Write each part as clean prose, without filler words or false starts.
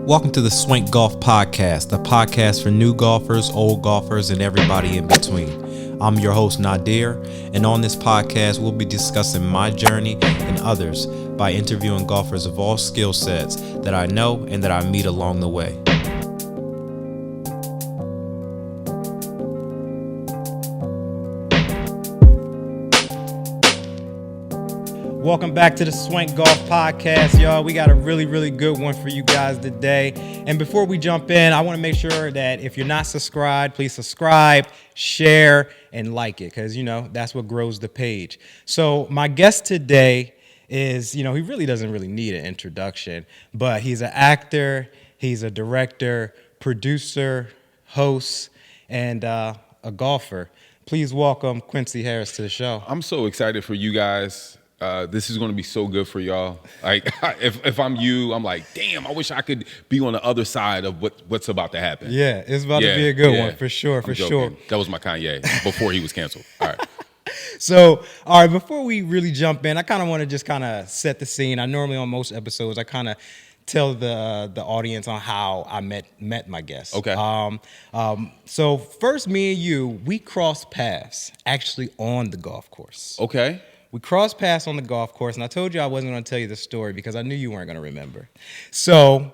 Welcome to the Swank Golf Podcast, a podcast for new golfers, old golfers, and everybody in between. I'm your host, Nadir, and on this podcast, we'll be discussing my journey and others by interviewing golfers of all skill sets that I know and that I meet along the way. Welcome back to the Swank Golf Podcast, y'all. We got a really good one for you guys today. And before we jump in, I want to make sure that if you're not subscribed, please subscribe, share, and like it, because, that's what grows the page. So my guest today is, he really doesn't really need an introduction, but he's an actor, he's a director, producer, host, and a golfer. Please welcome Quincy Harris to the show. I'm so excited for you guys. This is going to be so good for y'all. Like, if I'm you, I'm like, damn, I wish I could be on the other side of what's about to happen. Yeah, it's about to be a good one, for sure, for sure. That was my Kanye before he was canceled. All right. So, all right, before we really jump in, I kind of want to just kind of set the scene. I normally on most episodes, I kind of tell the audience on how I met my guest. Okay. So first, me and you, we crossed paths actually on the golf course. Okay. We crossed paths on the golf course, and I told you I wasn't going to tell you the story because I knew you weren't going to remember. So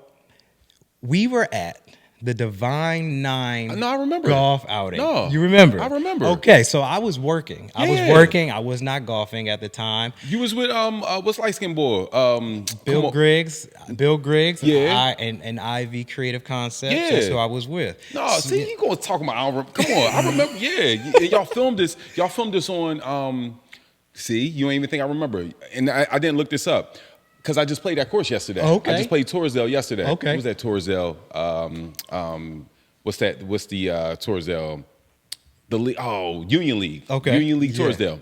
we were at the Divine Nine I remember golf outing. No, you remember? I remember. Okay, so I was working. I was not golfing at the time. You was with what's light skin boy? Bill Griggs. Yeah. And Ivy Creative Concepts. Yeah. That's who I was with. No, see, you gonna talk about? Come on, I remember. Yeah, y'all filmed this. Y'all filmed this on. See, you ain't even think I remember. And I didn't look this up because I just played that course yesterday. Okay. I just played Torresdale yesterday. Okay. It was at Torresdale. What's the Torresdale? Union League. Okay. Union League Yeah. Torresdale.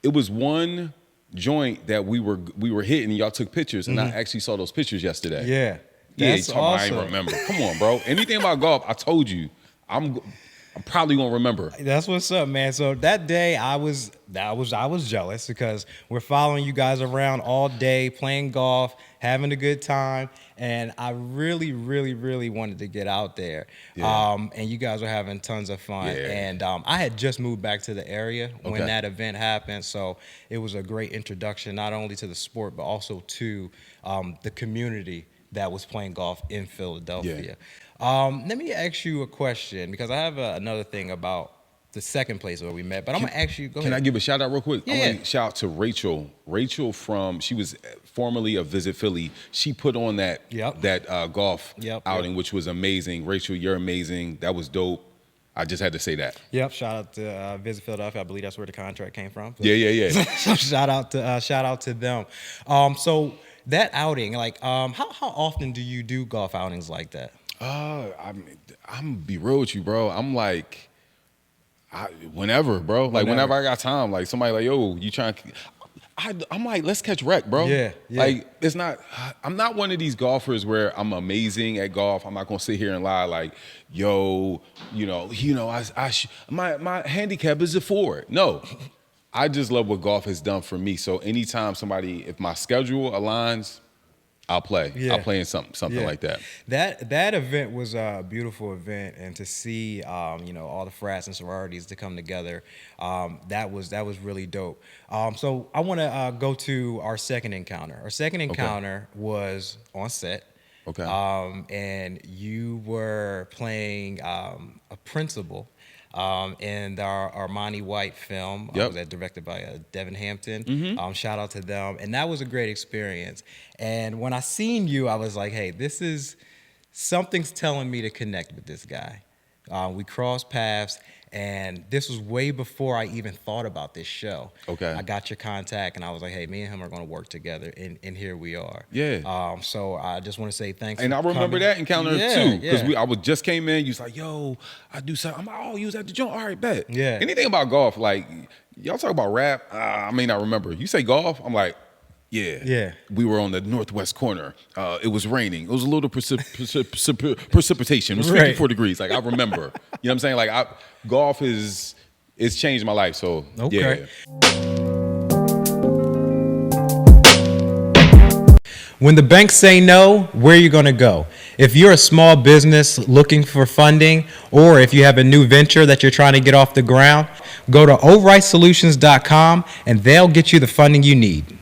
It was one joint that we were hitting and y'all took pictures and I actually saw those pictures yesterday. Yeah. Yeah, That's awesome. I ain't remember. Come on, bro. Anything about golf, I told you. I'm probably gonna remember. That's what's up, man. So that day I was jealous because we're following you guys around all day, playing golf, having a good time, and I really wanted to get out there. Yeah. And you guys were having tons of fun. Yeah. And I had just moved back to the area when Okay. that event happened, so it was a great introduction not only to the sport but also to the community that was playing golf in Philadelphia. Yeah. Let me ask you a question because I have another thing about the second place where we met, but I'm going to ask you, go ahead. Can I give a shout out real quick? Yeah. I want to shout out to Rachel. Rachel she was formerly of Visit Philly. She put on that golf outing, which was amazing. Rachel, you're amazing. That was dope. I just had to say that. Yep, shout out to Visit Philadelphia. I believe that's where the contract came from. Yeah. So shout out to them. So that outing, like, how often do you do golf outings like that? I'm gonna be real with you, bro. I'm like, whenever, bro. Like whenever I got time. Like somebody like, yo, you trying? I'm like, let's catch wreck, bro. Yeah. Like it's not. I'm not one of these golfers where I'm amazing at golf. I'm not gonna sit here and lie like, yo, my handicap is a 4. No. I just love what golf has done for me. So anytime if my schedule aligns, I'll play. Yeah. I'll play in something like that. That event was a beautiful event, and to see all the frats and sororities to come together, that was really dope. So I want to go to our second encounter. Our second encounter was on set. Okay. And you were playing a principal. In our Armani White film, Yep. that directed by Devin Hampton. Mm-hmm. Shout out to them, and that was a great experience. And when I seen you, I was like, "Hey, something's telling me to connect with this guy." We crossed paths, and this was way before I even thought about this show. Okay. I got your contact, and I was like, "Hey, me and him are going to work together," and here we are. Yeah. So I just want to say thanks. And for I remember coming. that encounter too, because Yeah. I just came in. You was like, "Yo, I do something." I'm like, "Oh, you was at the joint. All right, bet." Yeah. Anything about golf, like y'all talk about rap, I may not remember. You say golf, I'm like, yeah. Yeah. We were on the northwest corner. It was raining. It was a little precipitation. It was 54 degrees. Like I remember. You know what I'm saying? Like golf it's changed my life. So okay. Yeah. When the banks say no, where are you going to go? If you're a small business looking for funding, or if you have a new venture that you're trying to get off the ground, go to orightsolutions.com and they'll get you the funding you need.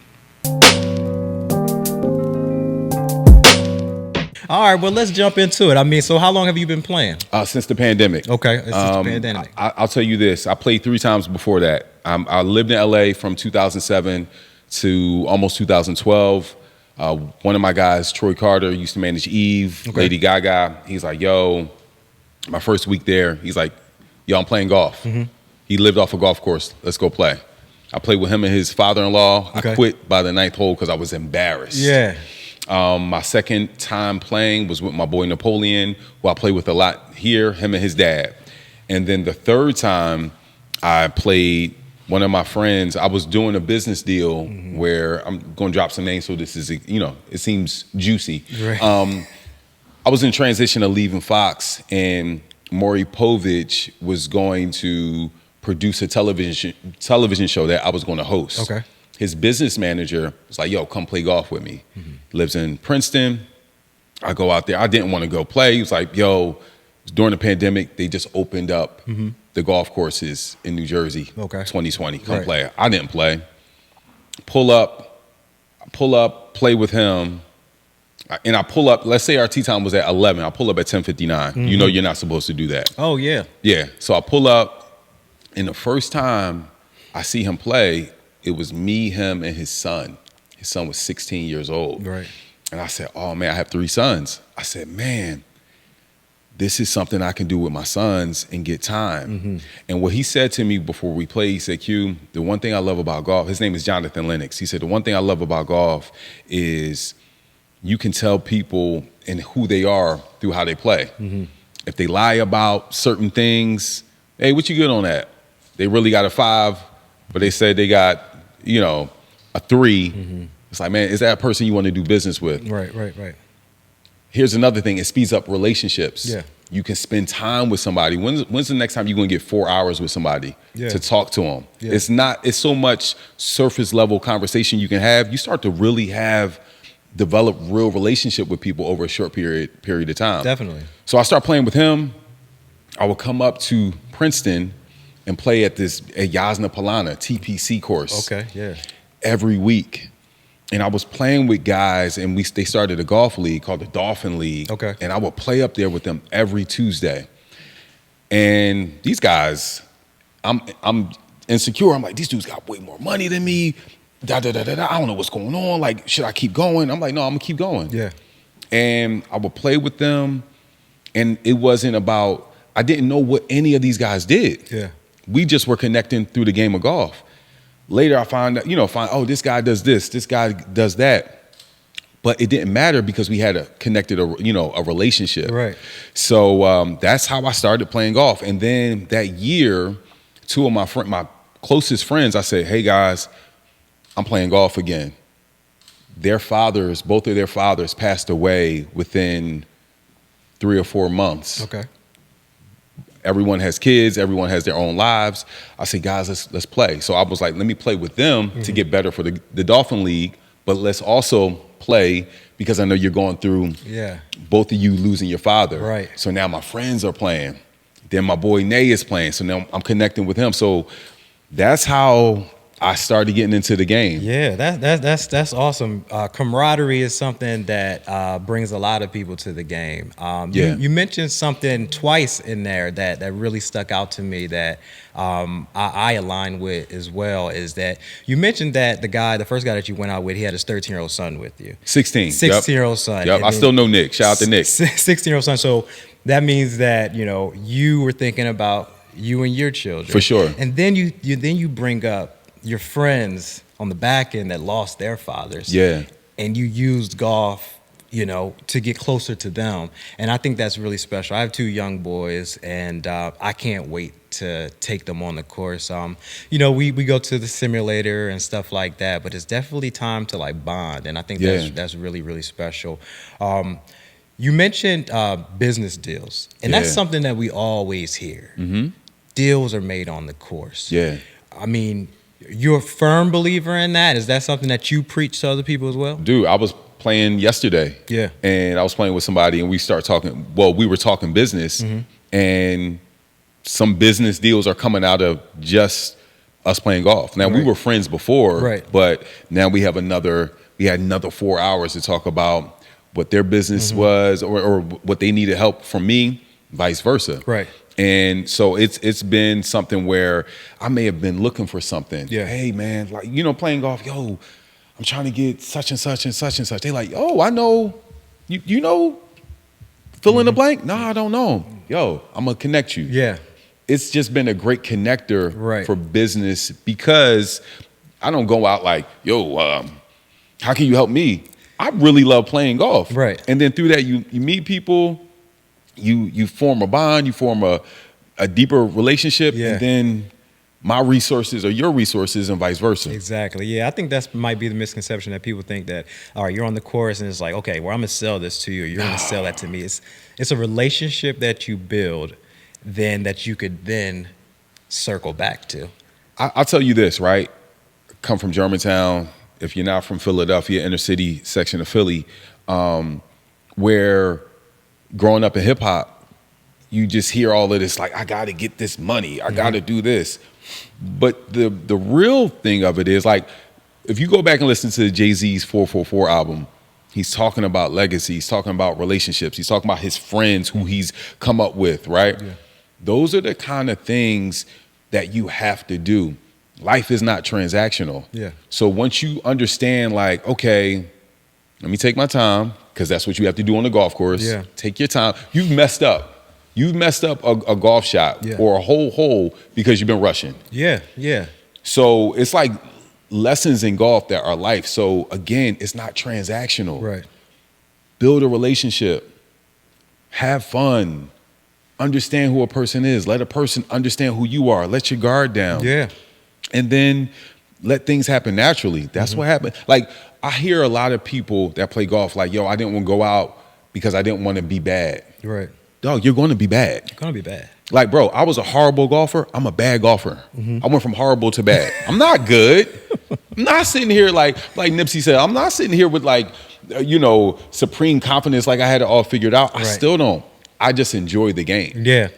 All right, well, let's jump into it. I mean, so how long have you been playing? Since the pandemic. Okay, since the pandemic. I'll tell you this. I played 3 times before that. I lived in LA from 2007 to almost 2012. One of my guys, Troy Carter, used to manage Eve, Lady Gaga. He's like, yo, my first week there, he's like, yo, I'm playing golf. He lived off a golf course. Let's go play. I played with him and his father-in-law. I quit by the 9th hole because I was embarrassed. Yeah. My second time playing was with my boy Napoleon, who I played with a lot here, him and his dad. And then the third time I played one of my friends, I was doing a business deal where I'm going to drop some names so this is, it seems juicy. Right. I was in transition of leaving Fox, and Maury Povich was going to produce a television show that I was going to host. Okay. His business manager was like, yo, come play golf with me. Lives in Princeton. I go out there. I didn't want to go play. He was like, yo, during the pandemic, they just opened up the golf courses in New Jersey. 2020. Come play. I didn't play. Pull up, play with him. And I pull up, let's say our tee time was at 11. I pull up at 10:59. You know you're not supposed to do that. Oh, yeah. Yeah. So I pull up, and the first time I see him play, it was me, him, and his son. His son was 16 years old. Right. And I said, oh, man, I have 3 sons. I said, man, this is something I can do with my sons and get time. And what he said to me before we played, he said, Q, the one thing I love about golf, his name is Jonathan Lennox. He said, the one thing I love about golf is you can tell people and who they are through how they play. If they lie about certain things, hey, what you good on that? They really got a 5, but they said they got, a 3. It's like, man, is that a person you want to do business with? Right. Here's another thing. It speeds up relationships. Yeah. You can spend time with somebody. When's the next time you're going to get 4 hours with somebody to talk to them? Yeah. It's so much surface level conversation you can have. You start to really develop real relationship with people over a short period of time. Definitely. So I start playing with him. I would come up to Princeton and play at Yasna Polana TPC course. Okay, yeah. Every week. And I was playing with guys, and they started a golf league called the Dolphin League. Okay. And I would play up there with them every Tuesday. And these guys, I'm insecure. I'm like, these dudes got way more money than me. I don't know what's going on. Like, should I keep going? I'm like, no, I'm gonna keep going. Yeah. And I would play with them, and it wasn't about, I didn't know what any of these guys did. Yeah. We just were connecting through the game of golf. Later, I find oh, this guy does this guy does that. But it didn't matter because we had a relationship. Right. So that's how I started playing golf. And then that year, 2 of my closest friends, I said, hey guys, I'm playing golf again. Both of their fathers passed away within 3 or 4 months. Okay. Everyone has kids. Everyone has their own lives. I said, guys, let's play. So I was like, let me play with them to get better for the Dolphin League, but let's also play because I know you're going through both of you losing your father. Right. So now my friends are playing. Then my boy Nay is playing. So now I'm connecting with him. So that's how I started getting into the game. Yeah, that's awesome. Camaraderie is something that brings a lot of people to the game. You mentioned something twice in there that really stuck out to me that I align with as well, is that you mentioned that the first guy that you went out with, he had his 13-year-old son with you. 16-year-old son. Yep, I still know Nick. Shout out to Nick. 16-year-old son. So that means that, you were thinking about you and your children. For sure. And then you bring up your friends on the back end that lost their fathers. Yeah. And you used golf, to get closer to them. And I think that's really special. I have 2 young boys, and I can't wait to take them on the course. We go to the simulator and stuff like that, but it's definitely time to like bond. And I think that's really, really special. You mentioned business deals, and that's something that we always hear. Deals are made on the course. Yeah. I mean, you're a firm believer in that? Is that something that you preach to other people as well? Dude, I was playing yesterday. Yeah. And I was playing with somebody, and we start talking. Well, we were talking business, and some business deals are coming out of just us playing golf. Now, we were friends before, but now we had another 4 hours to talk about what their business was or what they needed help from me, vice versa. Right. And so it's been something where I may have been looking for something. Yeah. Hey, man, like, playing golf, yo, I'm trying to get such and such and such and such. They like, oh, I know, you know, fill in the blank? No, I don't know. Yo, I'm going to connect you. Yeah. It's just been a great connector for business because I don't go out like, yo, how can you help me? I really love playing golf. Right. And then through that, you meet people, you form a bond, you form a deeper relationship, and then my resources are your resources and vice versa. Exactly. Yeah, I think that might be the misconception that people think that, all right, you're on the course and it's like, okay, well, I'm going to sell this to you, or you're going to sell that to me. It's a relationship that you build then that you could then circle back to. I'll tell you this, right? Come from Germantown. If you're not from Philadelphia, inner city section of Philly, where growing up in hip hop, you just hear all of this, like, I got to get this money. I got to do this. But the real thing of it is, like, if you go back and listen to Jay-Z's 444 album, he's talking about legacy. He's talking about relationships. He's talking about his friends who he's come up with, right? Yeah. Those are the kind of things that you have to do. Life is not transactional. Yeah. So once you understand, like, okay, let me take my time, because that's what you have to do on the golf course. Yeah. Take your time. You've messed up. You've messed up a golf shot or a whole hole because you've been rushing. Yeah, yeah. So it's like lessons in golf that are life. So again, it's not transactional. Right. Build a relationship. Have fun. Understand who a person is. Let a person understand who you are. Let your guard down. Yeah. And then let things happen naturally. That's what happened. Like, I hear a lot of people that play golf like, yo, I didn't want to go out because I didn't want to be bad. Right. Dog, you're going to be bad. You're going to be bad. Like, bro, I was a horrible golfer. I'm a bad golfer. I went from horrible to bad. I'm not good. I'm not sitting here like Nipsey said, I'm not sitting here with supreme confidence like I had it all figured out. I still don't. I just enjoy the game. Yeah.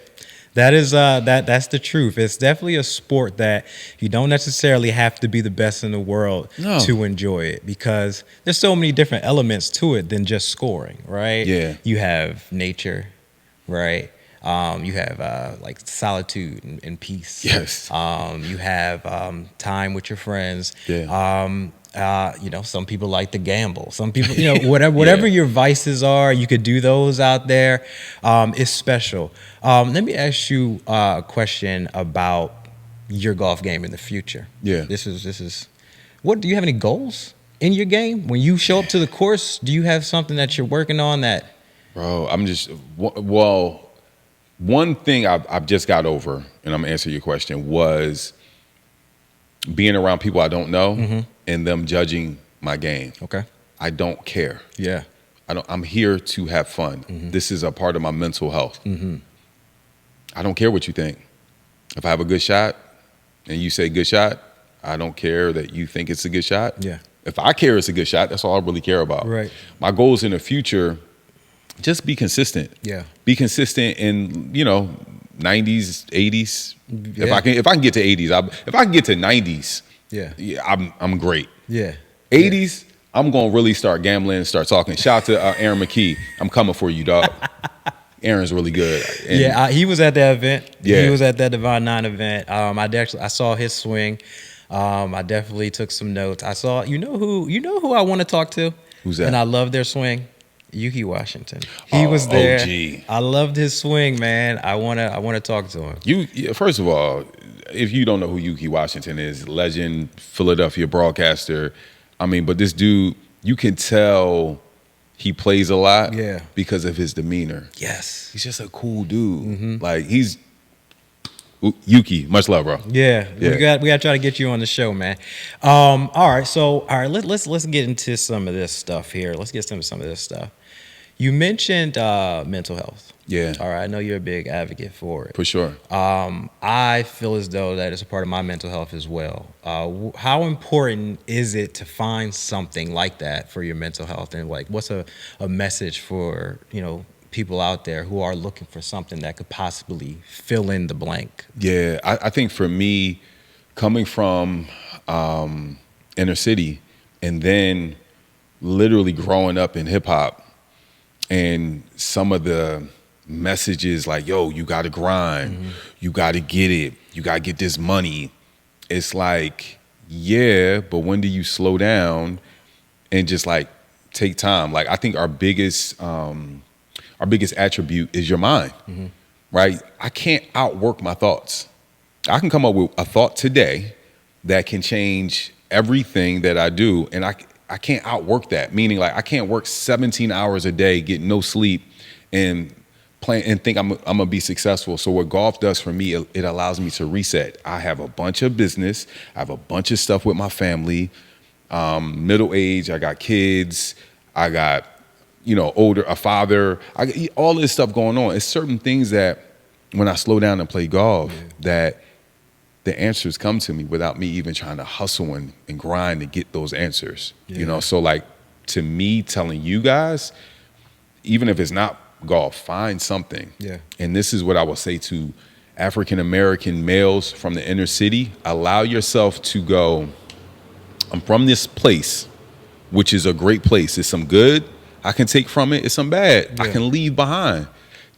That is that's the truth. It's definitely a sport that you don't necessarily have to be the best in the world to enjoy it, because there's so many different elements to it than just scoring, right? Yeah. You have nature, right? You have like solitude and peace. Yes. You have time with your friends. Yeah. Some people like to gamble. Some people, whatever your vices are, you could do those out there. It's special. Let me ask you a question about your golf game in the future. Yeah. This is what, do you have any goals in your game? When you show up to the course, do you have something that you're working on that? Bro, one thing I've just got over, and I'm gonna answer your question, was being around people I don't know and them judging my game. Okay. I don't care. Yeah. I'm here to have fun. This is a part of my mental health. I don't care what you think. If I have a good shot and you say good shot, I don't care that you think it's a good shot. Yeah. If I care it's a good shot, that's all I really care about. Right. My goals in the future, just be consistent. Yeah. Be consistent in, 90s, 80s. Yeah. If I can get to 80s, if I can get to 90s, I'm great. Yeah. 80s, I'm gonna really start gambling and start talking. Shout out to Aaron McKee. I'm coming for you, dog. Aaron's really good. And he was at that event. Yeah. He was at that Divine Nine event. I saw his swing. I definitely took some notes. I saw, you know who I want to talk to? Who's that? And I love their swing. Yuki Washington. He was there. OG. I loved his swing, man. I wanna talk to him. First of all, if you don't know who Yuki Washington is, legend, Philadelphia broadcaster. I mean, but this dude, you can tell he plays a lot because of his demeanor. Yes. He's just a cool dude. Like, he's Yuki, much love, bro. Yeah. We got to try to get you on the show, man. All right, let's get into some of this stuff here. Let's get into some of this stuff. You mentioned mental health. Yeah. All right. I know you're a big advocate for it. For sure. I feel as though that is a part of my mental health as well. How important is it to find something like that for your mental health? And like, what's a message for, people out there who are looking for something that could possibly fill in the blank? Yeah. I think for me, coming from inner city and then literally growing up in hip hop, and some of the messages like, yo, you got to grind, you got to get it, you got to get this money. It's like, yeah, but when do you slow down and just like take time? Like, I think our biggest attribute is your mind, right? I can't outwork my thoughts. I can come up with a thought today that can change everything that I do, and I can't outwork that, meaning like I can't work 17 hours a day, get no sleep, and play and think I'm gonna be successful. So what golf does for me, it allows me to reset. I have a bunch of business, I have a bunch of stuff with my family, middle age, I got kids, I got a father, I got all this stuff going on. It's certain things that when I slow down and play golf, that the answers come to me without me even trying to hustle and grind to get those answers. So like, to me, telling you guys, even if it's not golf, find something. And this is what I will say to African American males from the inner city: allow yourself to go, I'm from this place, which is a great place. It's some good I can take from it, it's some bad I can leave behind.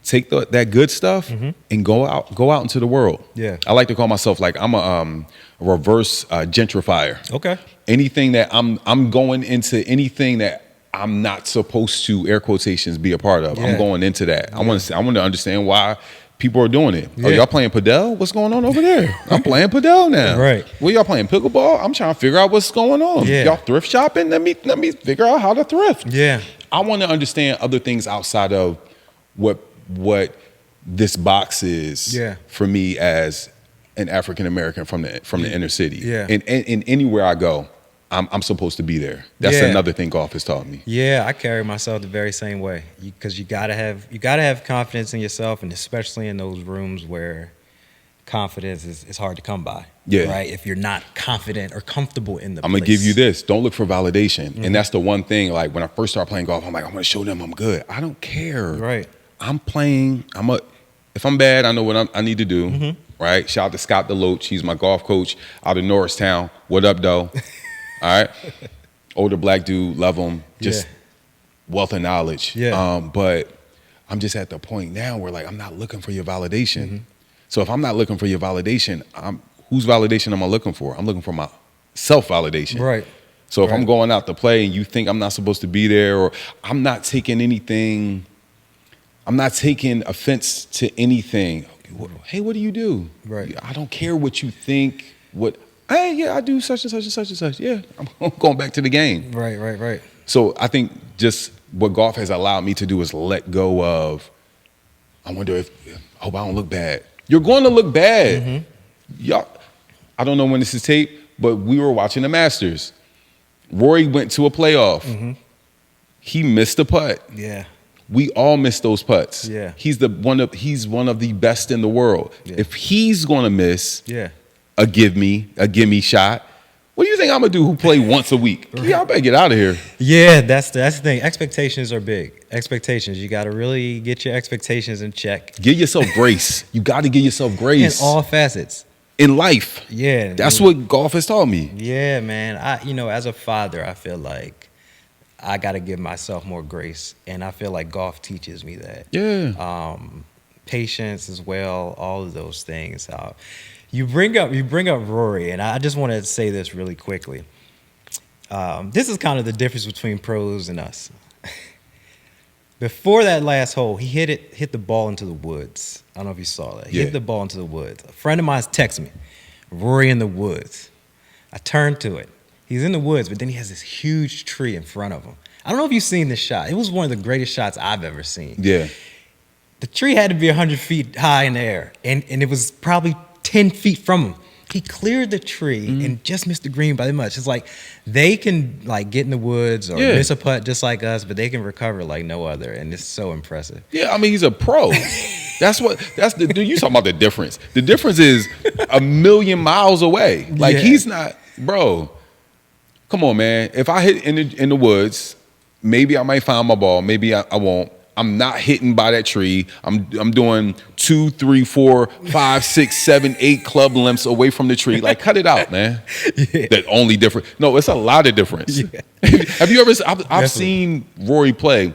Take that good stuff and go out into the world. I like to call myself like I'm a reverse gentrifier. Okay. Anything that I'm going into, anything that I'm not supposed to, air quotations, be a part of, I'm going into that. I want to understand why people are doing it. Oh, y'all playing padel? What's going on over there? I'm playing padel now. Right. Well, y'all playing pickleball? I'm trying to figure out what's going on. Y'all thrift shopping? Let me figure out how to thrift. I want to understand other things outside of what this box is for me as an African American from the inner city. And anywhere I go, I'm supposed to be there. That's another thing golf has taught me. I carry myself the very same way, because you gotta have confidence in yourself, and especially in those rooms where confidence is hard to come by. Right. If you're not confident or comfortable in the place. I'm gonna give you this. Don't look for validation. And that's the one thing. Like when I first started playing golf, I'm like, I'm gonna show them I'm good. I don't care. Right. I'm playing. If I'm bad, I know what I need to do. Right. Shout out to Scott DeLoach. He's my golf coach out of Norristown. What up, though? All right. Older black dude, love him. Just wealth of knowledge. But I'm just at the point now where like I'm not looking for your validation. So if I'm not looking for your validation, whose validation am I looking for? I'm looking for my self-validation. Right. So if I'm going out to play and you think I'm not supposed to be there, or I'm not taking offense to anything. Hey, what do you do? Right. I don't care what you think. Hey, I do such and such and such and such. Yeah, I'm going back to the game. Right. So I think just what golf has allowed me to do is let go of, I hope I don't look bad. You're going to look bad. Y'all, I don't know when this is taped, but we were watching the Masters. Rory went to a playoff. He missed a putt. We all miss those putts. He's one of the best in the world. If he's gonna miss a give me shot, what do you think I'm gonna do who play once a week? Y'all better get out of here. That's the thing. Expectations are big. Expectations. You gotta really get your expectations in check. Give yourself grace. You gotta give yourself grace. In all facets. In life. That's what golf has taught me. Man. As a father, I feel like I got to give myself more grace, and I feel like golf teaches me that. Patience as well, all of those things. You bring up Rory, and I just want to say this really quickly. This is kind of the difference between pros and us. Before that last hole, he hit the ball into the woods. I don't know if you saw that. He hit the ball into the woods. A friend of mine texted me, Rory in the woods. I turned to it. He's in the woods, but then he has this huge tree in front of him. I don't know if you've seen this shot. It was one of the greatest shots I've ever seen. The tree had to be 100 feet high in the air, and it was probably 10 feet from him. he cleared the tree and just missed the green by much. It's like they can like get in the woods or miss a putt just like us, but they can recover like no other, and it's so impressive. Yeah, I mean he's a pro. That's you talking about the difference. The difference is a million miles away. Like he's not, bro. Come on, man. If I hit in the woods, maybe I might find my ball. Maybe I won't. I'm not hitting by that tree. I'm doing 2, 3, 4, 5, 6, 7, 8 club lengths away from the tree. Like, cut it out, man. That only difference. No, it's a lot of difference. Have you ever? I've seen Rory play.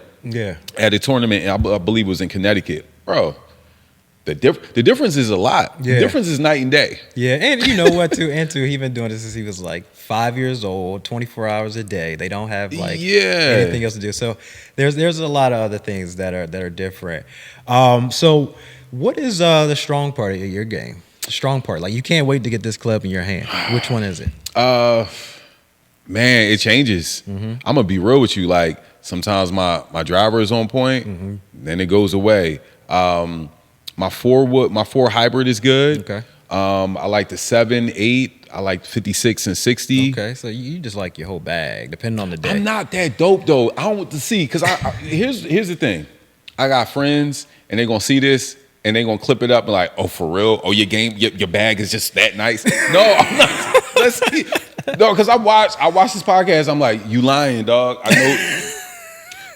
At a tournament, and I believe it was in Connecticut, bro. The difference is a lot. The difference is night and day. Yeah, and you know what, too? And too, he's been doing this since he was like 5 years old, 24 hours a day. They don't have like anything else to do. So there's a lot of other things that are different. So what is the strong part of your game? The strong part, like you can't wait to get this club in your hand. Which one is it? Man, it changes. I'm gonna be real with you. Like sometimes my driver is on point, then it goes away. My 4 hybrid is good. Okay. I like the 7, 8. I like 56 and 60. Okay, so you just like your whole bag, depending on the day. I'm not that dope though. I don't want to see because here's the thing. I got friends and they're gonna see this and they're gonna clip it up and like, oh, for real? Oh, your bag is just that nice. No, I'm not. Let's see. No, because I watch this podcast. I'm like, you lying, dog. I know.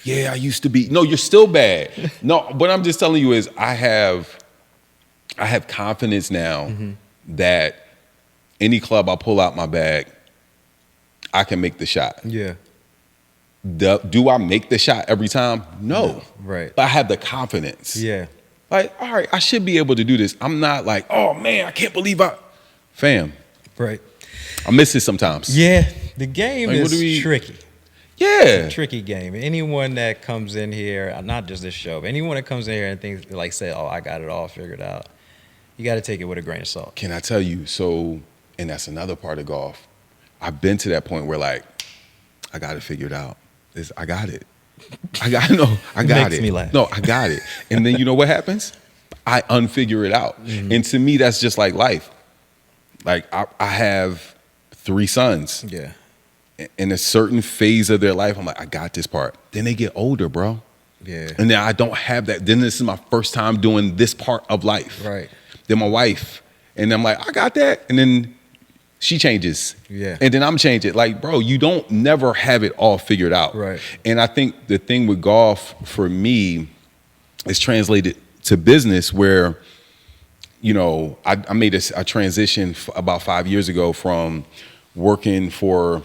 Yeah, I used to be. No, you're still bad. No, what I'm just telling you is I have confidence now that any club I pull out my bag, I can make the shot. Yeah. Do I make the shot every time? No. Right. But I have the confidence. Yeah. Like, all right, I should be able to do this. I'm not like, oh man, I can't believe fam. Right. I miss it sometimes. Yeah. The game is tricky. Yeah. It's a tricky game. Anyone that comes in here, not just this show, but anyone that comes in here and thinks like say, oh, I got it all figured out, you got to take it with a grain of salt. Can I tell you? So, and that's another part of golf. I've been to that point where like, I got it figured out. I got it. I got it. Makes me laugh. No, I got it. And then you know what happens? I unfigure it out. And to me, that's just like life. Like I have 3 sons. Yeah. In a certain phase of their life, I'm like, I got this part. Then they get older, bro. Yeah. And then I don't have that. Then this is my first time doing this part of life. Right. Then my wife. And I'm like, I got that. And then she changes. Yeah. And then I'm changing. Like, bro, you don't never have it all figured out. Right. And I think the thing with golf for me is translated to business where, you know, I made a transition about 5 years ago from working for,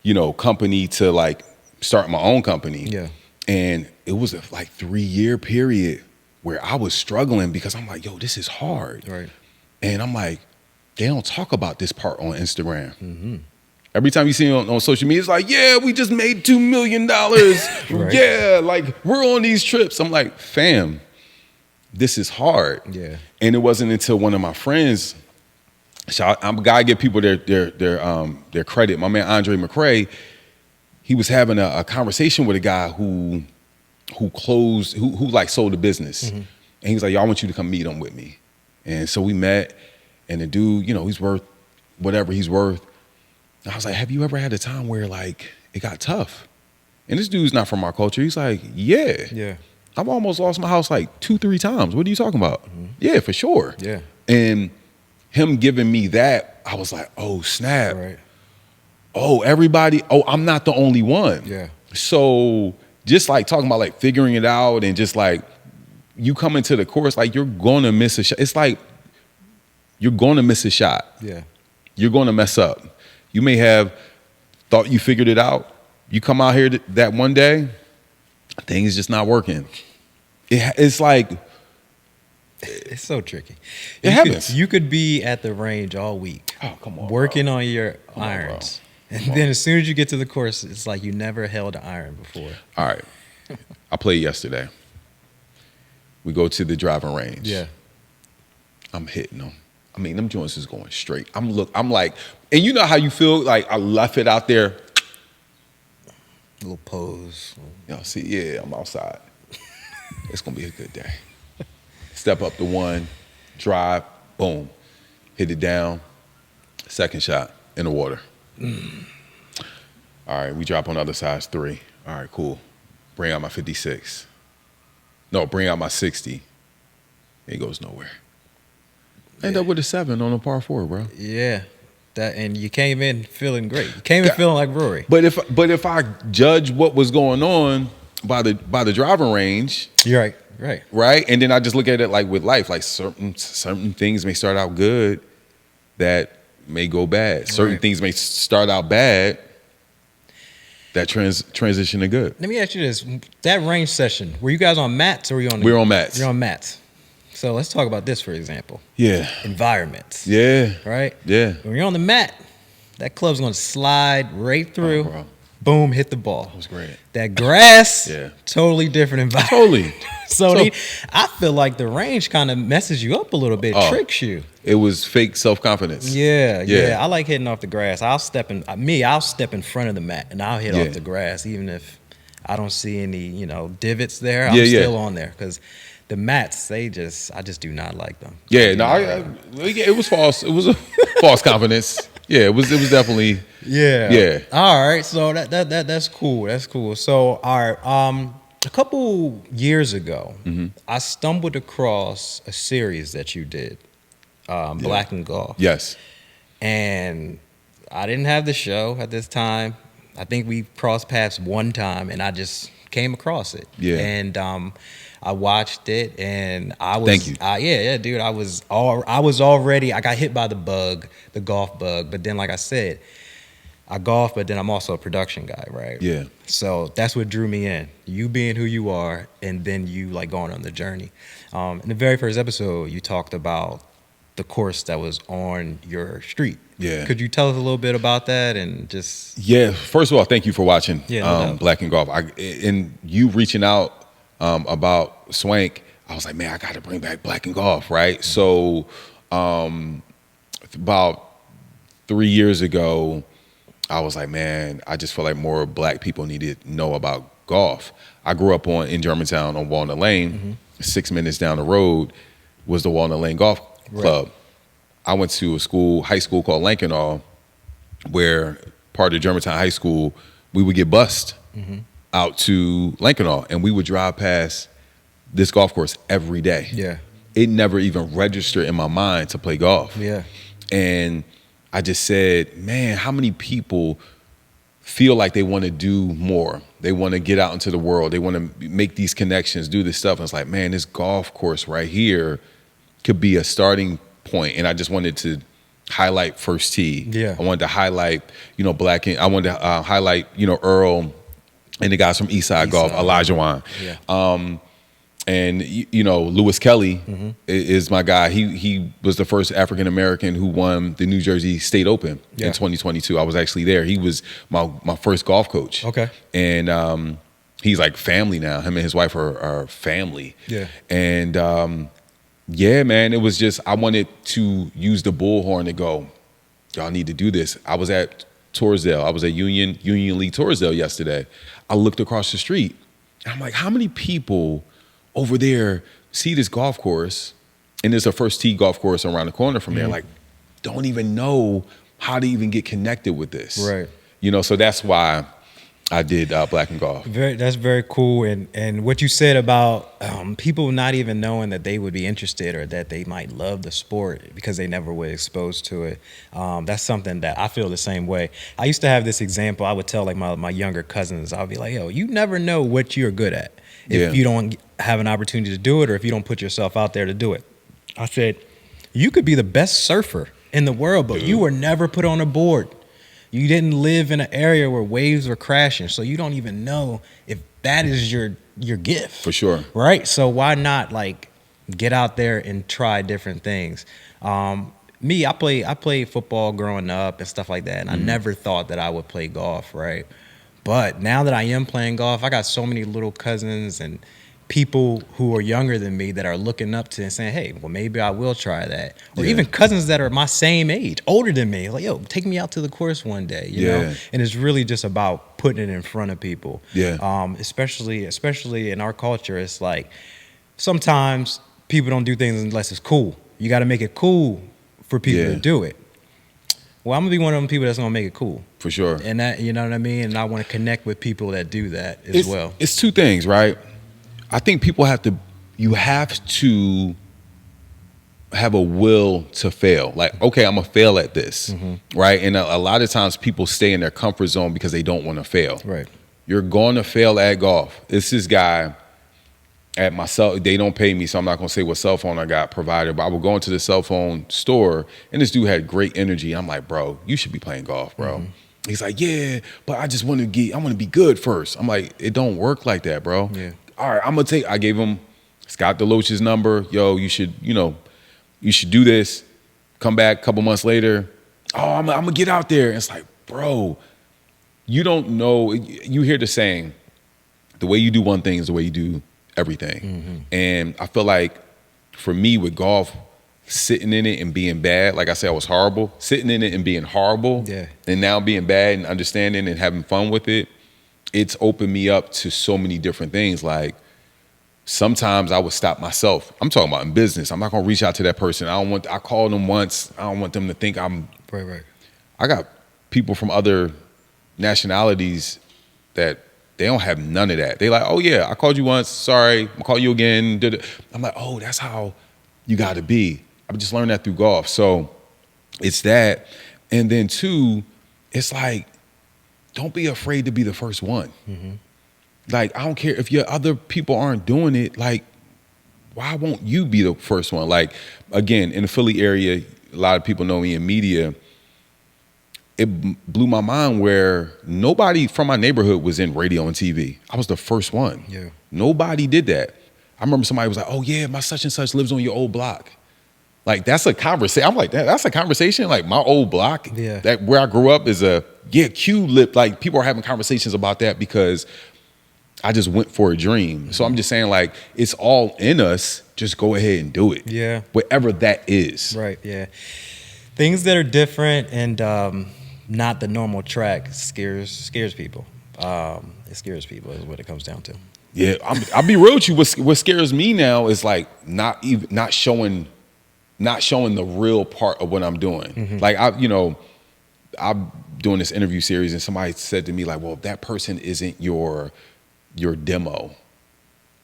you know, company to like start my own company. Yeah. And it was a like 3-year period where I was struggling because I'm like, yo, this is hard. Right. And I'm like, they don't talk about this part on Instagram. Every time you see it on social media, it's like, yeah, we just made $2 million. Right. Yeah, like we're on these trips. I'm like, fam, this is hard. Yeah. And it wasn't until one of my friends, I'm a guy, give people their credit. My man Andre McCrae, he was having a conversation with a guy who like sold a business, and he was like, "Yo, I want you to come meet him with me." And so we met, and the dude, you know, he's worth whatever he's worth. And I was like, "Have you ever had a time where like it got tough?" And this dude's not from our culture. He's like, "Yeah, I've almost lost my house like 2-3 times. What are you talking about?" Yeah, for sure. Yeah, and him giving me that, I was like, oh, snap. Right. Oh, everybody. Oh, I'm not the only one. Yeah. So just like talking about like figuring it out and just like you come into the course, like you're going to miss a shot. It's like you're going to miss a shot. Yeah. You're going to mess up. You may have thought you figured it out. You come out here that one day, things just not working. It's like, it's so tricky. It happens. You could be at the range all week. Oh, come on, working bro. on your irons. And then as soon as you get to the course, it's like you never held an iron before. All right. I played yesterday. We go to the driving range. Yeah. I'm hitting them. I mean, them joints is going straight. I'm like, and you know how you feel like I left it out there. A little pose. Y'all see, yeah, I'm outside. It's gonna be a good day. Step up to one, drive, boom, hit it down, Second shot in the water. All right, we drop on the other side, it's 3. All right, cool. Bring out my 56. No, bring out my 60. It goes nowhere. End up with a 7 on a par 4, bro. Yeah. And you came in feeling great. You came in feeling like Rory. But if I judge what was going on by the driving range, you're right, and then I just look at it like with life, like certain things may start out good that may go bad. Certain things may start out bad that transition to good. Let me ask you this: that range session, were you guys on mats or were you on? We're on mats. You're on mats. So let's talk about this, for example. Yeah. Environments. Yeah. Right? Yeah. When you're on the mat, that club's going to slide right through. Bro. Boom, hit the ball. That was great. That grass, yeah. Totally different environment. Totally. So I feel like the range kind of messes you up a little bit, tricks you. It was fake self-confidence. Yeah. I like hitting off the grass. I'll step in front of the mat and I'll hit off the grass, even if I don't see any, divots there. I'm still on there because the mats, I just do not like them. Yeah, it was false. It was a false confidence. Yeah, it was definitely. Yeah. All right, so that's cool. That's cool. So all right, a couple years ago, I stumbled across a series that you did, Black and Golf. Yes. And I didn't have the show at this time. I think we crossed paths one time, and I just came across it. Yeah. And I watched it, and I was. Thank you. Yeah, dude. I was already. I got hit by the golf bug. But then, like I said, I golf, but then I'm also a production guy, right? Yeah. So that's what drew me in. You being who you are, and then you like going on the journey. In the very first episode, you talked about the course that was on your street. Yeah. Could you tell us a little bit about that and just? Yeah. First of all, thank you for watching no Black and Golf. And you reaching out about Swank, I was like, man, I got to bring back Black and Golf, right? So about 3 years ago, I was like, man, I just feel like more black people need to know about golf. I grew up in Germantown on Walnut Lane. 6 minutes down the road was the Walnut Lane Golf Club. I went to a high school called Lankenau, where part of Germantown High School, we would get bused out to Lankenau, and we would drive past this golf course every day. Yeah. It never even registered in my mind to play golf. Yeah. And I just said, man, how many people feel like they want to do more? They want to get out into the world. They want to make these connections, do this stuff. And it's like, man, this golf course right here could be a starting point. And I just wanted to highlight First Tee. Yeah. I wanted to highlight, Black. I wanted to highlight, Earl and the guys from Eastside Golf, Elijah Wan. Yeah. And Lewis Kelly is my guy. He was the first African American who won the New Jersey State Open in 2022. I was actually there. He was my first golf coach. Okay. And he's like family now. Him and his wife are family. Yeah. And yeah, man, it was just, I wanted to use the bullhorn to go, y'all need to do this. I was at Torresdale. I was at Union League Torresdale yesterday. I looked across the street and I'm like, how many people over there see this golf course, and there's a First Tee golf course around the corner from there, like, don't even know how to even get connected with this. Right. So that's why I did Black and Golf. That's very cool. And what you said about people not even knowing that they would be interested or that they might love the sport because they never were exposed to it. That's something that I feel the same way. I used to have this example. I would tell like my younger cousins, I'll be like, yo, you never know what you're good at if you don't have an opportunity to do it or if you don't put yourself out there to do it. I said, you could be the best surfer in the world, but you were never put on a board. You didn't live in an area where waves were crashing, so you don't even know if that is your gift. For sure. Right? So why not like get out there and try different things? Me, I played football growing up and stuff like that, and I never thought that I would play golf, right? But now that I am playing golf, I got so many little cousins and people who are younger than me that are looking up to and saying, hey, well, maybe I will try that. Or even cousins that are my same age, older than me, like, yo, take me out to the course one day, you know? And it's really just about putting it in front of people. Especially in our culture, it's like sometimes people don't do things unless it's cool. You got to make it cool for people to do it. Well, I'm gonna be one of them people that's gonna make it cool. For sure. And that, you know what I mean? And I want to connect with people that do that as well. It's two things, right? I think people you have to have a will to fail. Like, okay, I'm gonna fail at this, right? And a lot of times people stay in their comfort zone because they don't want to fail. Right. You're going to fail at golf. It's this guy at my cell, they don't pay me, so I'm not gonna say what cell phone I got provided, but I would go into the cell phone store and this dude had great energy. I'm like, bro, you should be playing golf, bro. He's like, yeah, but I just want to be good first. I'm like, it don't work like that, bro. Yeah. All right, I gave him Scott DeLoach's number. Yo, you should do this. Come back a couple months later. Oh, I'm gonna get out there. And it's like, bro, you don't know. You hear the saying, the way you do one thing is the way you do everything. And I feel like for me with golf, sitting in it and being bad, like I said, I was horrible. Sitting in it and being horrible, and now being bad and understanding and having fun with it, it's opened me up to so many different things. Like sometimes I would stop myself. I'm talking about in business. I'm not gonna reach out to that person. I called them once. I don't want them to think I'm right. I got people from other nationalities that they don't have none of that. They like, oh yeah, I called you once. Sorry, I'll call you again. I'm like, oh, that's how you got to be. I've just learned that through golf. So it's that. And then two, it's like, don't be afraid to be the first one. Like, I don't care if your other people aren't doing it. Like, why won't you be the first one? Like, again, in the Philly area, a lot of people know me in media. It blew my mind where nobody from my neighborhood was in radio and TV. I was the first one. Yeah. Nobody did that. I remember somebody was like, oh yeah, my such and such lives on your old block. Like, that's a conversation. I'm like, that's a conversation? Like, my old block, that where I grew up is Q lip. Like, people are having conversations about that because I just went for a dream. So I'm just saying, like, it's all in us. Just go ahead and do it. Yeah. Whatever that is. Right, yeah. Things that are different and not the normal track scares people. It scares people is what it comes down to. Yeah, I'll be real with you. What scares me now is like not showing the real part of what I'm doing. Like I'm doing this interview series and somebody said to me like, well, that person isn't your demo.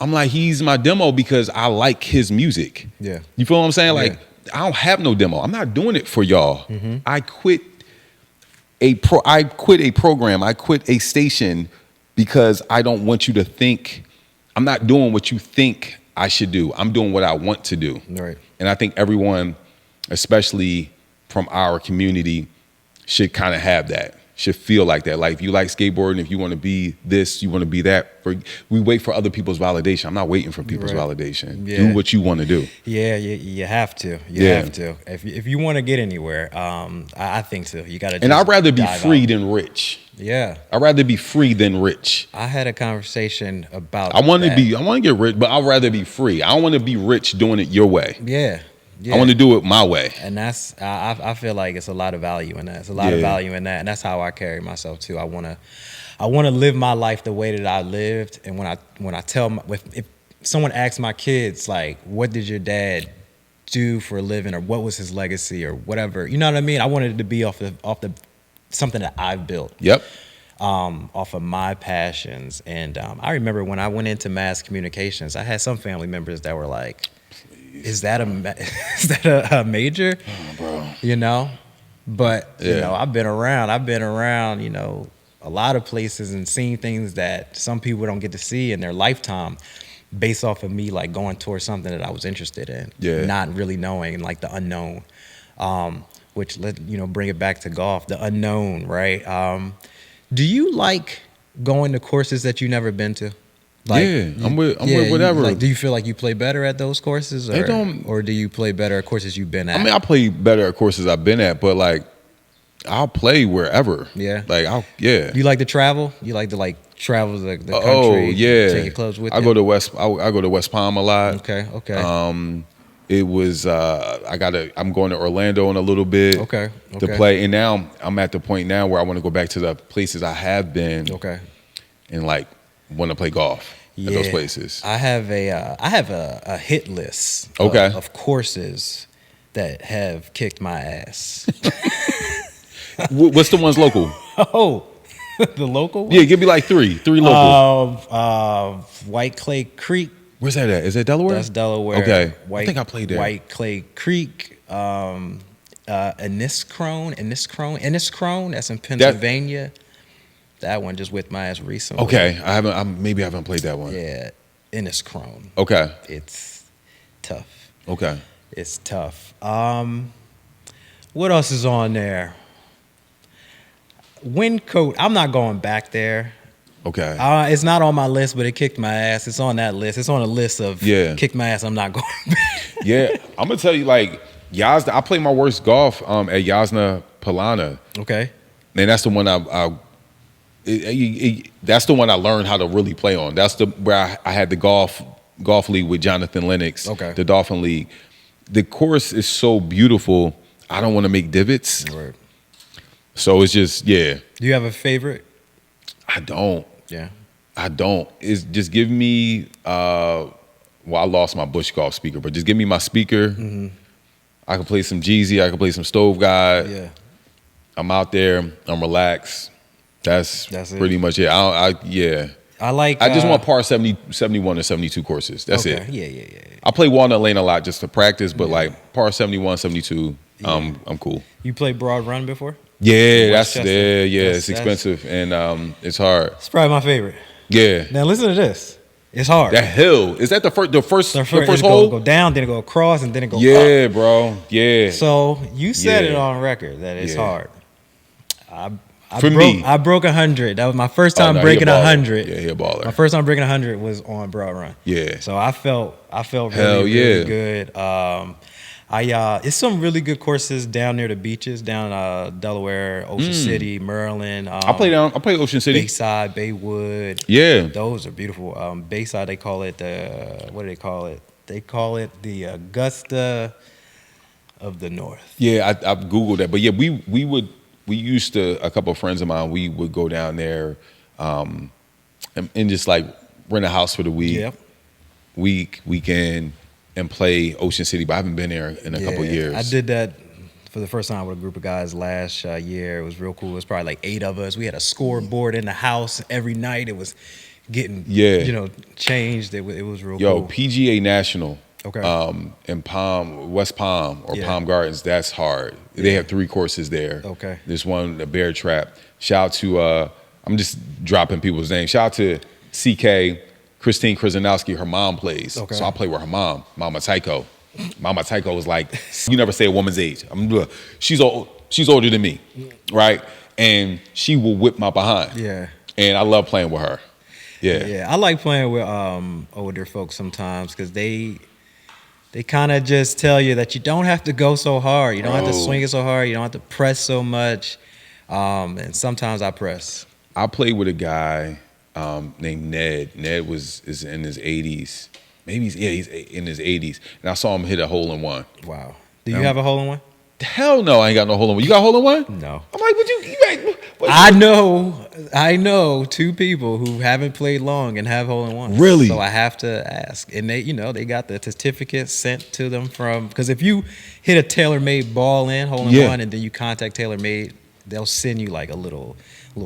I'm like, he's my demo because I like his music. Yeah. You feel what I'm saying? Like, I don't have no demo. I'm not doing it for y'all. I quit a program. I quit a station because I don't want you to think I'm not doing what you think I should do. I'm doing what I want to do. Right. And I think everyone, especially from our community, should kind of have that. Should feel like that. Like if you like skateboarding, if you want to be this, you want to be that. We wait for other people's validation. I'm not waiting for people's validation. Yeah. Do what you want to do. Yeah, you have to. You have to. If you want to get anywhere, I think so. You got to. And I'd rather be free than rich. Yeah, I'd rather be free than rich. I had a conversation about. I want to get rich, but I'd rather be free. I don't want to be rich doing it your way. Yeah. Yeah. I want to do it my way. And that's, I feel like it's a lot of value in that. It's a lot of value in that. And that's how I carry myself too. I want to live my life the way that I lived. And when I tell, if someone asks my kids, like, what did your dad do for a living or what was his legacy or whatever, you know what I mean? I wanted it to be off the something that I've built. Yep. Off of my passions. And I remember when I went into mass communications, I had some family members that were like, is that a major? Oh, bro. You know? But, you know, I've been around, you know, a lot of places and seen things that some people don't get to see in their lifetime based off of me, like, going towards something that I was interested in. Yeah. Not really knowing, like, the unknown. Which, bring it back to golf, the unknown, right? Do you like going to courses that you've never been to? Like, I'm with whatever. Do you feel like you play better at those courses, or do you play better at courses you've been at? I mean, I play better at courses I've been at, but like, I'll play wherever. Yeah, like you like to travel? You like to travel the country? Oh yeah, take your clubs with you? I go to West Palm a lot. Okay. It was I'm going to Orlando in a little bit. Okay. To play, and now I'm at the point now where I want to go back to the places I have been. Okay. And like want to play golf. At those places. I have a hit list of courses that have kicked my ass. What's the ones local? Oh, the local one? Yeah, give me like three local. White Clay Creek. Where's that at? Is that Delaware? That's Delaware. Okay, I think I played there. White Clay Creek. Enniscrone. That's in Pennsylvania. That one just whipped my ass recently. Okay, I haven't played that one. Yeah, Enniscrone. Okay, It's tough. Okay, it's tough. What else is on there? Windcoat. I'm not going back there. Okay. It's not on my list, but it kicked my ass. It's on that list. It's on a list of kick my ass. I'm not going back. Yeah, I'm gonna tell you, like Yasna. I played my worst golf at Yasna Polana. Okay. And that's the one that's the one I learned how to really play on. That's where I had the golf league with Jonathan Lennox. Okay. The Dolphin League. The course is so beautiful. I don't want to make divots. Right. So it's just Do you have a favorite? I don't. Yeah. I don't. It's just give me. I lost my Bush Golf speaker, but just give me my speaker. Mm-hmm. I can play some Jeezy. I can play some Stove God. Yeah. I'm out there. I'm relaxed. That's pretty much it. I just want par 70, 71 or 72 courses. That's it. Yeah. I play Walnut Lane a lot just to practice, but like par 71, 72, I'm cool. You played Broad Run before? Yeah, it's expensive and it's hard. It's probably my favorite. Yeah. Now listen to this. It's hard. That hill, is that the first hole? Go down, then it go across, and then it go up. Yeah, bro. Yeah. So you said it on record that it's hard. Me, I broke 100. That was my first time breaking 100. Yeah, he a baller. My first time breaking 100 was on Broad Run. Yeah. So I felt really good. It's some really good courses down near the beaches, down Delaware, Ocean City, Maryland. I played Ocean City. Bayside, Baywood. Yeah. Those are beautiful. Bayside, they call it what do they call it? They call it the Augusta of the North. Yeah, I've Googled that. But yeah, we used to, a couple of friends of mine, we would go down there and just like rent a house for the weekend and play Ocean City, but I haven't been there in a couple of years. I did that for the first time with a group of guys last year. It was real cool. It was probably like 8 of us. We had a scoreboard in the house every night. It was getting changed. It was real cool. PGA National. Okay. In West Palm or Palm Gardens, that's hard. They have 3 courses there. Okay. There's one, the Bear Trap. Shout out to I'm just dropping people's names. Shout out to CK, Christine Krasnowski. Her mom plays. Okay. So I play with her mom, Mama Tycho. Mama Tycho was like, you never say a woman's age. She's older than me, right? And she will whip my behind. Yeah. And I love playing with her. Yeah. Yeah, I like playing with older folks sometimes because they kind of just tell you that you don't have to go so hard. You don't have to swing it so hard. You don't have to press so much. And sometimes I press. I played with a guy named Ned. Ned is in his 80s. Maybe he's in his 80s. And I saw him hit a hole-in-one. Wow. Do you have a hole-in-one? Hell no, I ain't got no hole-in-one. You got a hole-in-one? No. I'm like, I know 2 people who haven't played long and have hole-in-ones. Really? So I have to ask. And they got the certificate sent to them because if you hit a TaylorMade ball in hole-in-one and then you contact TaylorMade, they'll send you like a little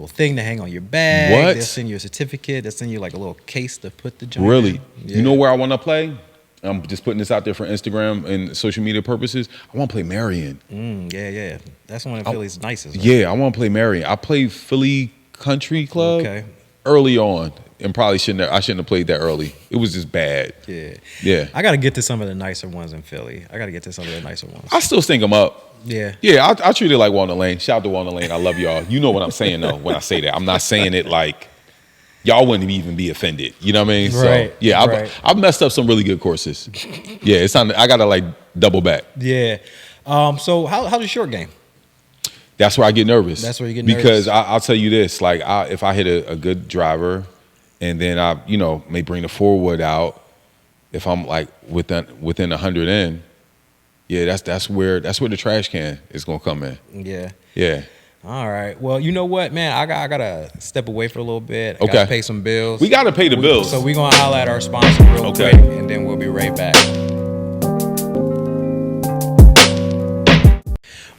thing to hang on your bag. What? They'll send you a certificate. They'll send you like a little case to put the joint Really? in. Yeah. You know where I want to play? I'm just putting this out there for Instagram and social media purposes. I want to play Marion. Yeah. That's one of Philly's nicest. Right? Yeah, I want to play Marion. I played Philly Country Club early on, and probably shouldn't have played that early. It was just bad. Yeah. I got to get to some of the nicer ones in Philly. I still think them up. Yeah. Yeah, I treat it like Walnut Lane. Shout out to Walnut Lane. I love y'all. You know what I'm saying, though, when I say that. I'm not saying it like y'all wouldn't even be offended. You know what I mean? Right. So, yeah, I've messed up some really good courses. Yeah, it's time. I got to, like, double back. Yeah. So how's your short game? That's where I get nervous. That's where you get nervous? Because I'll tell you this. Like, if I hit a good driver and then I, may bring the forward out, if I'm, like, within 100 in, yeah, that's where the trash can is gonna come in. Yeah. All right. Well, you know what, man? I gotta step away for a little bit. I gotta pay some bills. We gotta pay the bills. So we're gonna holler at our sponsor real quick, and then we'll be right back.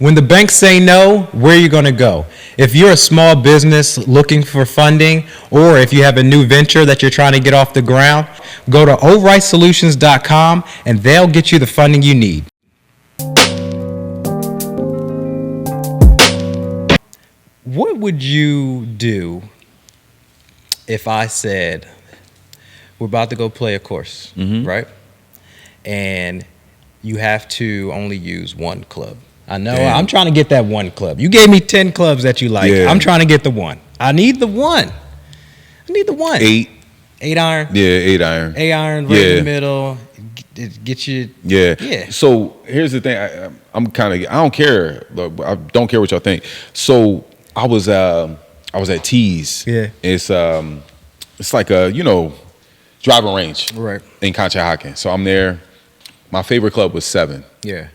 When the banks say no, where are you going to go? If you're a small business looking for funding, or if you have a new venture that you're trying to get off the ground, go to orightsolutions.com and they'll get you the funding you need. What would you do if I said, we're about to go play a course, right? And you have to only use one club. I know. Damn. I'm trying to get that one club. You gave me 10 clubs that you like. Yeah. I'm trying to get the one. I need the one. 8 iron. Yeah, 8 iron. 8 iron right in the middle. Get you. Yeah. So here's the thing. I'm kind of. I don't care. I don't care what y'all think. So I was at T's. Yeah. It's like a driving range. Right. In Conshohocken. So I'm there. My favorite club was 7. Yeah.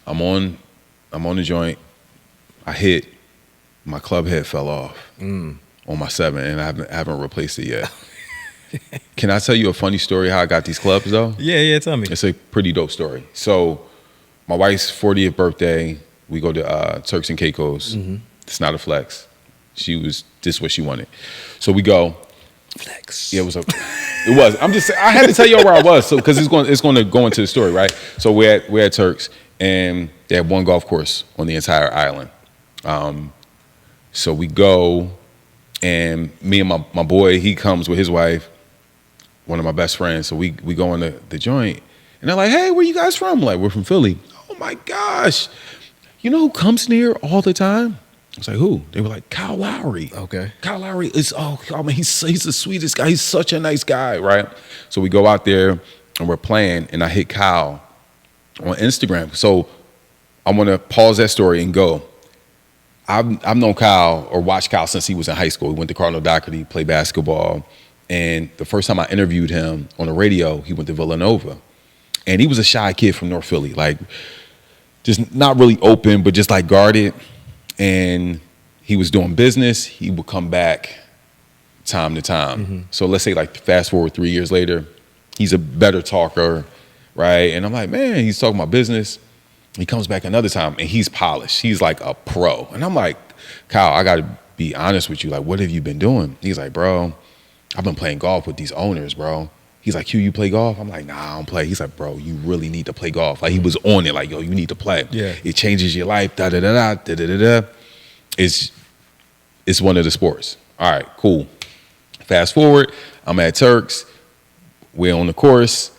I'm on the joint. I hit. My club head fell off on my 7, and I haven't replaced it yet. Can I tell you a funny story how I got these clubs though? Yeah, tell me. It's a pretty dope story. So my wife's 40th birthday, we go to Turks and Caicos. It's not a flex. This is what she wanted. So we go. Flex. Yeah, it was. I'm just saying, I had to tell y'all where I was, so because it's going to go into the story, right? So we're at Turks, and they have one golf course on the entire island. So we go, and me and my boy, he comes with his wife, one of my best friends. So we go in the joint, and they're like, "Hey, where you guys from?" Like, we're from Philly. Oh my gosh, you know who comes here all the time? I was like, who? They were like, Kyle Lowry. Okay. Kyle Lowry is, he's the sweetest guy. He's such a nice guy, right? So we go out there and we're playing, and I hit Kyle on Instagram. So I want to pause that story and go. I've known Kyle or watched Kyle since he was in high school. He went to Cardinal Doherty, played basketball. And the first time I interviewed him on the radio, he went to Villanova. And he was a shy kid from North Philly, like just not really open, but just like guarded. And he was doing business. He would come back time to time. So let's say like fast forward 3 years later, he's a better talker, right? And I'm like, man, he's talking about business. He comes back another time and he's polished. He's like a pro. And I'm like, Kyle, I got to be honest with you. Like, what have you been doing? He's like, bro, I've been playing golf with these owners, bro. He's like, Q, you play golf? I'm like, nah, I don't play. He's like, bro, you really need to play golf. Like, he was on it, like, yo, you need to play. Yeah. It changes your life, da-da-da-da, da-da-da-da. It's one of the sports. All right, cool. Fast forward, I'm at Turks. We're on the course.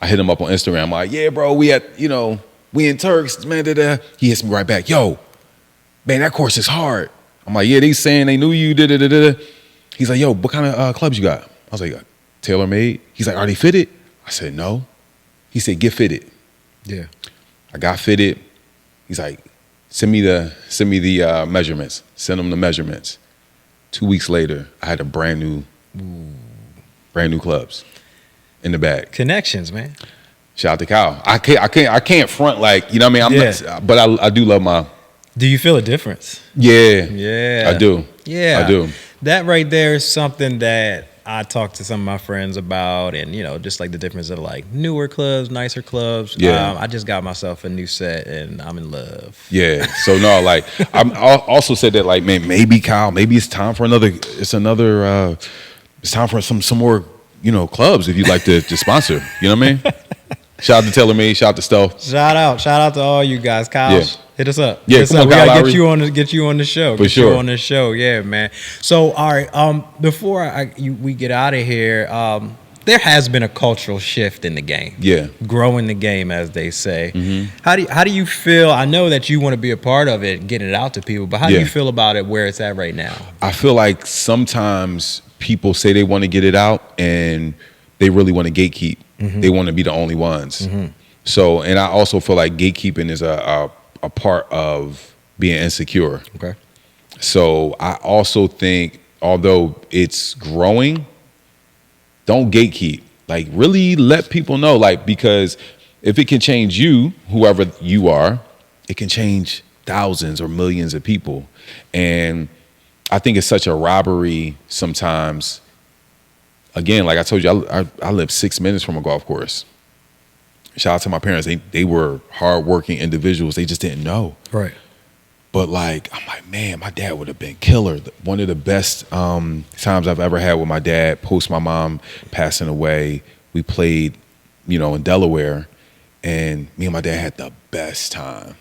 I hit him up on Instagram. I'm like, yeah, bro, we in Turks, man, da-da. He hits me right back. Yo, man, that course is hard. I'm like, yeah, they saying they knew you, da-da-da-da. He's like, yo, what kind of clubs you got? I was like, TaylorMade. He's like, are they fitted? I said, no. He said, get fitted. Yeah. I got fitted. He's like, send me the measurements. Send him the measurements. 2 weeks later, I had a brand new clubs in the bag. Connections, man. Shout out to Kyle. I can't front like, you know what I mean? Not, but I do love my. Do you feel a difference? Yeah. I do. Yeah. I do. That right there is something that I talked to some of my friends about, and just like the difference of like newer clubs, nicer clubs. Yeah. I just got myself a new set, and I'm in love. Yeah. So no, like I also said that like, man, maybe Kyle, maybe it's time for it's time for some more clubs if you'd like to sponsor. You know what I mean? Shout out to TaylorMade. Shout out to Stealth. Shout out to all you guys. Kyle, hit us up. Yeah, hit us come up. on, We Kyle gotta Lowry. get you on the show. For sure. You on the show, yeah, man. So, all right. Before we get out of here, there has been a cultural shift in the game. Yeah. Growing the game, as they say. Mm-hmm. How do you feel? I know that you want to be a part of it, getting it out to people, but how do you feel about it where it's at right now? I feel like sometimes people say they want to get it out and they really want to gatekeep. Mm-hmm. They want to be the only ones. Mm-hmm. So, and I also feel like gatekeeping is a part of being insecure. Okay. So I also think, although it's growing, don't gatekeep. Like, really let people know, like, because if it can change you, whoever you are, it can change thousands or millions of people. And I think it's such a robbery sometimes. Again, like I told you, I live 6 minutes from a golf course. shout out to my parents. They were hardworking individuals. They just didn't know. Right. But like, I'm like, man, my dad would have been killer. One of the best times I've ever had with my dad, post my mom passing away, we played, in Delaware, and me and my dad had the best time.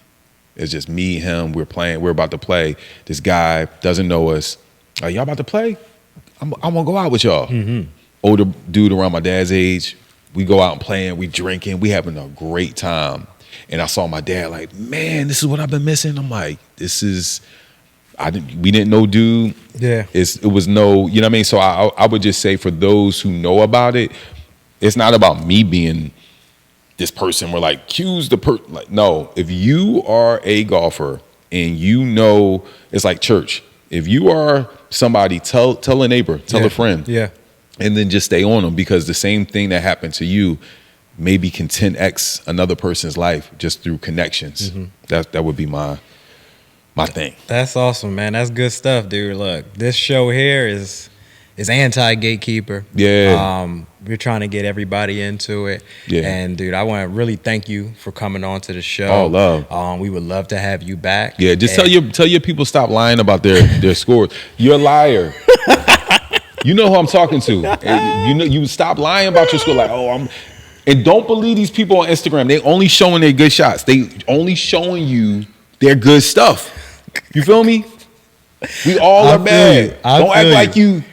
It's just me, him, we're about to play. This guy doesn't know us. Like, y'all about to play? I'm gonna go out with y'all. Mm-hmm. Older dude around my dad's age. We go out and playing, we drinking, we having a great time. And I saw my dad like, man, this is what I've been missing. I'm like, we didn't know, dude. Yeah. It was no, you know what I mean? So I would just say, for those who know about it, it's not about me being this person where like, cues the person. Like, no, if you are a golfer and it's like church. If you are somebody, tell a neighbor, tell a friend. Yeah. And then just stay on them, because the same thing that happened to you maybe can 10x another person's life just through connections. Mm-hmm. That would be my thing. That's awesome, man. That's good stuff, dude. Look, this show here is anti-gatekeeper. Yeah. We're trying to get everybody into it. Yeah. And dude, I want to really thank you for coming on to the show. Oh, love. We would love to have you back. Yeah, just tell your people stop lying about their scores. You're a liar. You know who I'm talking to. And you stop lying about your score. Like, and don't believe these people on Instagram. They only showing their good shots. They only showing you their good stuff. You feel me? We all are bad. Don't act like you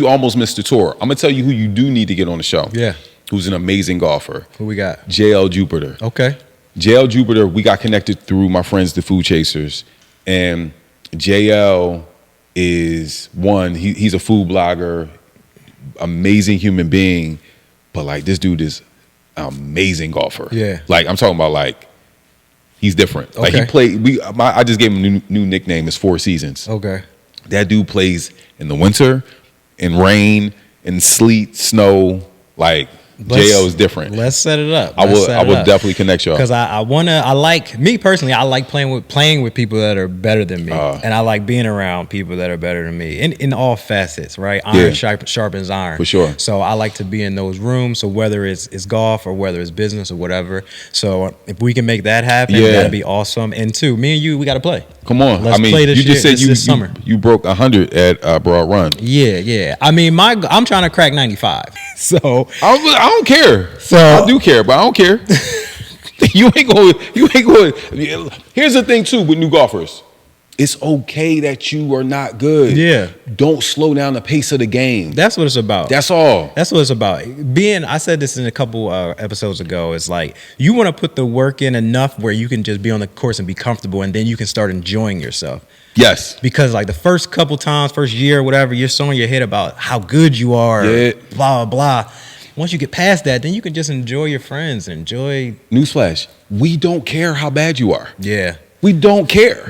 almost missed the tour. I'm gonna tell you who you do need to get on the show. Yeah. Who's an amazing golfer. Who we got? JL Jupiter. Okay. JL Jupiter, we got connected through my friends, the Food Chasers. And JL is he's a food blogger, amazing human being, but like, this dude is an amazing golfer. Yeah. Like, I'm talking about, like, he's different. Like, he played, I just gave him a new nickname, is Four Seasons. Okay. That dude plays in the winter, in rain, in sleet, snow. Like, JL is different. Let's set it up. I will definitely connect y'all. Because I like playing with people that are better than me. And I like being around people that are better than me in all facets, right? Iron sharpens iron. For sure. So I like to be in those rooms. So whether it's golf or whether it's business or whatever. So if we can make that happen, that'd be awesome. And two, me and you, we got to play. Come on. Let's play this you just said this summer. You broke 100 at Broad Run. Yeah. I mean, I'm trying to crack 95. So I don't care. So I do care, but I don't care. You ain't going. Here's the thing too with new golfers. It's okay that you are not good. Yeah. Don't slow down the pace of the game. That's what it's about. That's all. That's what it's about. I said this in a couple episodes ago. It's like, you want to put the work in enough where you can just be on the course and be comfortable, and then you can start enjoying yourself. Yes. Because like the first couple times, first year, whatever, you're so in your head about how good you are, blah, blah, blah. Once you get past that, then you can just enjoy your friends, enjoy. Newsflash, we don't care how bad you are. Yeah. We don't care.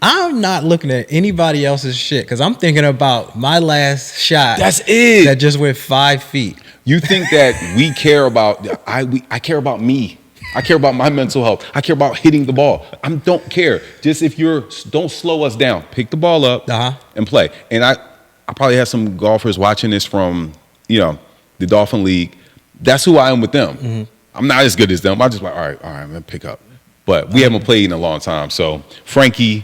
I'm not looking at anybody else's shit, because I'm thinking about my last shot. That's it. That just went 5 feet. You think that we care about, I care about me. I care about my mental health. I care about hitting the ball. I don't care. Just don't slow us down. Pick the ball up and play. And I probably have some golfers watching this from, the Dolphin League. That's who I am with them. Mm-hmm. I'm not as good as them. I just like, all right, I'm going to pick up. But we haven't played in a long time. So, Frankie,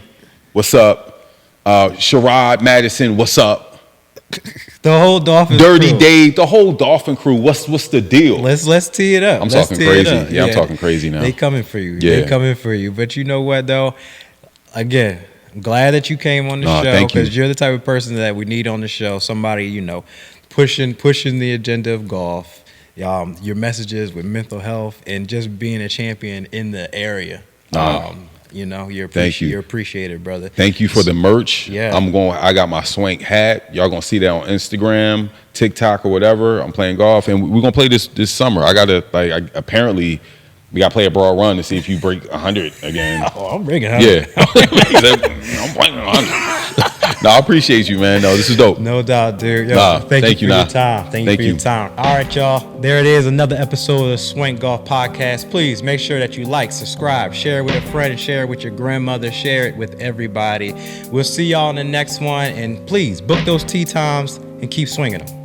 what's up? Sherrod Madison, what's up? The whole Dolphin Dirty crew. Dave, the whole Dolphin crew. What's the deal? Let's tee it up. I'm talking crazy. Yeah, I'm talking crazy now. They coming for you. Yeah. They coming for you. But you know what though? Again, I'm glad that you came on the show, because you're the type of person that we need on the show. Somebody, pushing the agenda of golf. Your messages with mental health and just being a champion in the area. You're appreciated, brother. Thank you for the merch. Yeah. I got my Swank hat. Y'all gonna see that on Instagram, TikTok, or whatever. I'm playing golf, and we're gonna play this summer. Apparently we gotta play a Broad Run to see if you break 100 again. Oh, I'm breaking 100. Yeah. I'm playing 100. No, I appreciate you, man. No, this is dope. No doubt, dude. Thank you for your time. Thank you for your time. All right, y'all. There it is, another episode of the Swank Golf Podcast. Please make sure that you like, subscribe, share it with a friend, share it with your grandmother, share it with everybody. We'll see y'all in the next one. And please book those tee times and keep swinging them.